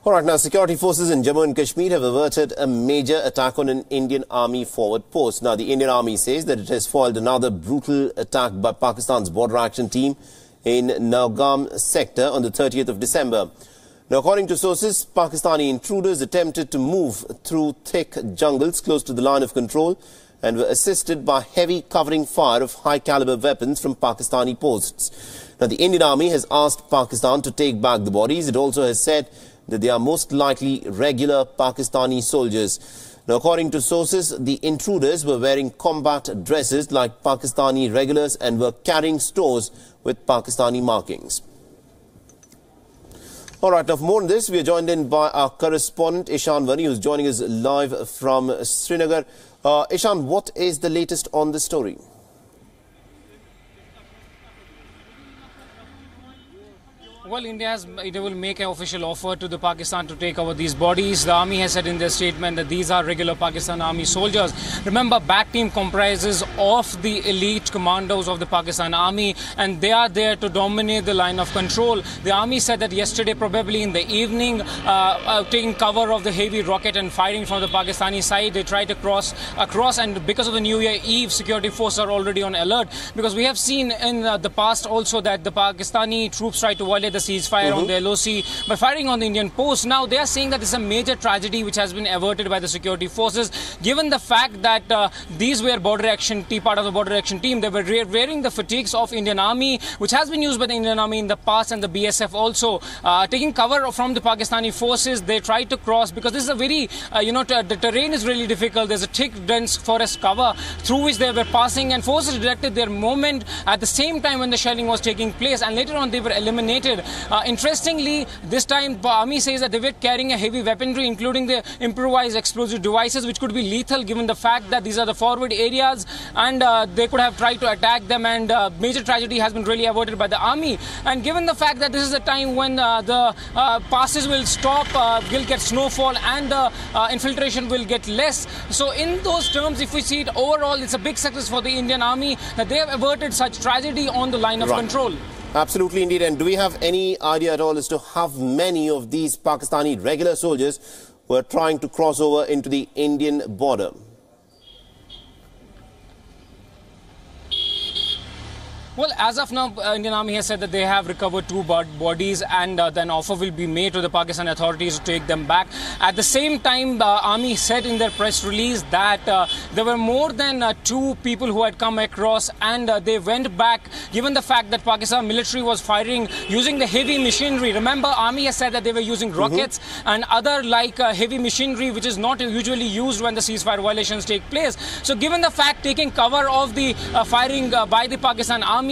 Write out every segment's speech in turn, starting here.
All right, now security forces in Jammu and Kashmir have averted a major attack on an Indian Army forward post. Now, the Indian Army says that it has foiled another brutal attack by Pakistan's border action team in Naugam sector on the 30th of December. Now, according to sources, Pakistani intruders attempted to move through thick jungles close to the line of control and were assisted by heavy covering fire of high-caliber weapons from Pakistani posts. Now, the Indian Army has asked Pakistan to take back the bodies. It also has said that they are most likely regular Pakistani soldiers. Now, according to sources, the intruders were wearing combat dresses like Pakistani regulars and were carrying stores with Pakistani markings. All right, now for more on this, we are joined in by our correspondent, Ishan Vani, who's joining us live from Srinagar. Ishan, what is the latest on this story? Well, India will make an official offer to the Pakistan to take over these bodies. The army has said in their statement that these are regular Pakistan army soldiers. Remember, BAT team comprises of the elite commandos of the Pakistan army, and they are there to dominate the line of control. The army said that yesterday, probably in the evening, taking cover of the heavy rocket and firing from the Pakistani side, they tried to cross across, and because of the New Year Eve, security forces are already on alert, because we have seen in the past also that the Pakistani troops tried to violate the ceasefire on the LoC by firing on the Indian post. Now they are saying that it's a major tragedy which has been averted by the security forces, given the fact that these were border action part of the border action team. They were wearing the fatigues of Indian Army, which has been used by the Indian Army in the past, and the BSF also. Taking cover from the Pakistani forces, they tried to cross, because this is a very, the terrain is really difficult. There's a thick, dense forest cover through which they were passing, and forces directed their movement at the same time when the shelling was taking place, and later on they were eliminated. Interestingly, this time the army says that they were carrying a heavy weaponry, including the improvised explosive devices, which could be lethal given the fact that these are the forward areas, and they could have tried to attack them, and major tragedy has been really averted by the army. And given the fact that this is a time when the passes will stop, will get snowfall, and the infiltration will get less. So in those terms, if we see it overall, it's a big success for the Indian Army that they have averted such tragedy on the line of control. Absolutely, indeed. And do we have any idea at all as to how many of these Pakistani regular soldiers were trying to cross over into the Indian border? Well, as of now, Indian Army has said that they have recovered 2 bodies, and then offer will be made to the Pakistan authorities to take them back. At the same time, the Army said in their press release that there were more than 2 people who had come across, and they went back, given the fact that Pakistan military was firing using the heavy machinery. Remember, Army has said that they were using rockets and other heavy machinery, which is not usually used when the ceasefire violations take place. So given the fact, taking cover of the firing by the Pakistan Army,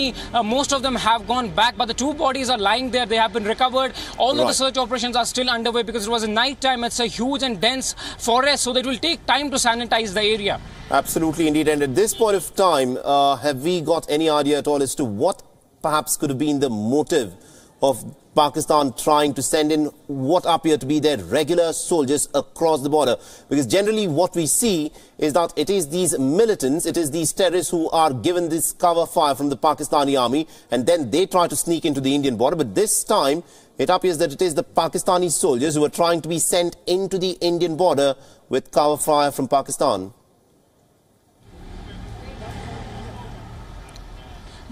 most of them have gone back, but the 2 bodies are lying there. They have been recovered. Although the search operations are still underway, because it was a night time, it's a huge and dense forest, so it will take time to sanitize the area. Absolutely, indeed. And at this point of time, have we got any idea at all as to what perhaps could have been the motive of Pakistan trying to send in what appear to be their regular soldiers across the border? Because generally what we see is that it is these militants, it is these terrorists who are given this cover fire from the Pakistani army, and then they try to sneak into the Indian border. But this time it appears that it is the Pakistani soldiers who are trying to be sent into the Indian border with cover fire from Pakistan.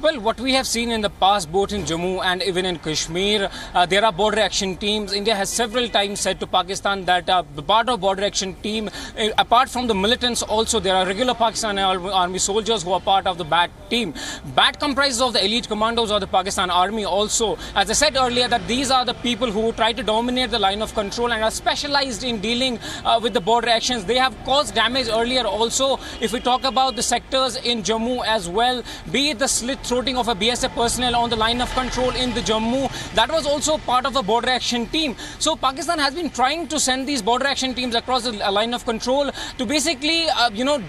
Well, what we have seen in the past, both in Jammu and even in Kashmir, there are border action teams. India has several times said to Pakistan that the part of border action team, apart from the militants, also there are regular Pakistani army soldiers who are part of the BAT team. BAT comprises of the elite commandos of the Pakistan army also. As I said earlier, that these are the people who try to dominate the line of control and are specialized in dealing with the border actions. They have caused damage earlier also. If we talk about the sectors in Jammu as well, be it the slit throating of a BSF personnel on the line of control in the Jammu. That was also part of a border action team. So Pakistan has been trying to send these border action teams across the line of control to basically,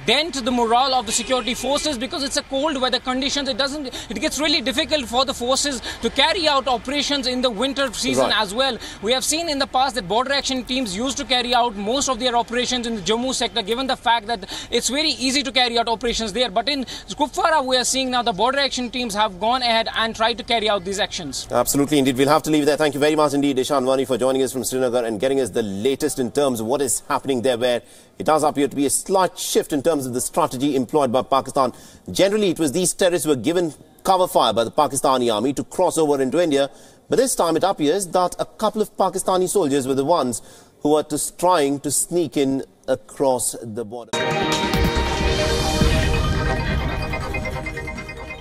dent the morale of the security forces, because it's a cold weather conditions. It gets really difficult for the forces to carry out operations in the winter season as well. We have seen in the past that border action teams used to carry out most of their operations in the Jammu sector, given the fact that it's very easy to carry out operations there. But in Kupwara, we are seeing now the border action Indian teams have gone ahead and tried to carry out these actions. Absolutely, indeed. We'll have to leave there. Thank you very much indeed, Ishan Wani, for joining us from Srinagar and getting us the latest in terms of what is happening there, where it does appear to be a slight shift in terms of the strategy employed by Pakistan. Generally, it was these terrorists who were given cover fire by the Pakistani army to cross over into India. But this time it appears that a couple of Pakistani soldiers were the ones who were trying to sneak in across the border.